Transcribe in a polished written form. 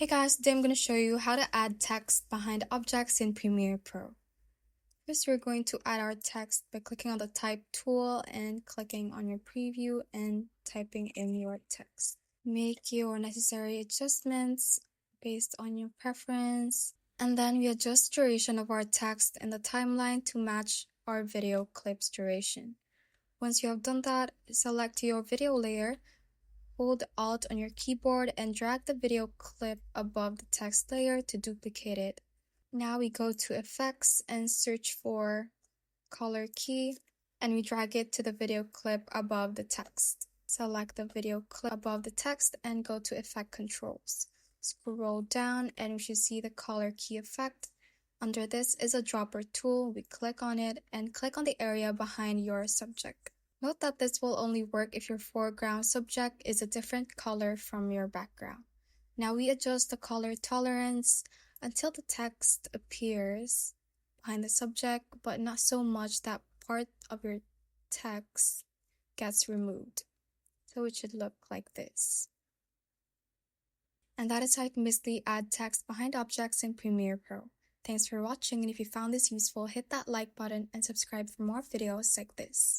Hey guys, today I'm going to show you how to add text behind objects in Premiere Pro. First, we're going to add our text by clicking on the type tool and clicking on your preview and typing in your text. Make your necessary adjustments based on your preference, and then we adjust the duration of our text in the timeline to match our video clip's duration. Once you have done that, select your video layer. Hold Alt on your keyboard and drag the video clip above the text layer to duplicate it. Now we go to Effects and search for Color Key, and we drag it to the video clip above the text. Select the video clip above the text and go to Effect Controls. Scroll down and we should see the Color Key effect. Under this is a dropper tool. We click on it and click on the area behind your subject. Note that this will only work if your foreground subject is a different color from your background. Now we adjust the color tolerance until the text appears behind the subject, but not so much that part of your text gets removed. So it should look like this. And that is how you can basically add text behind objects in Premiere Pro. Thanks for watching, and if you found this useful, hit that like button and subscribe for more videos like this.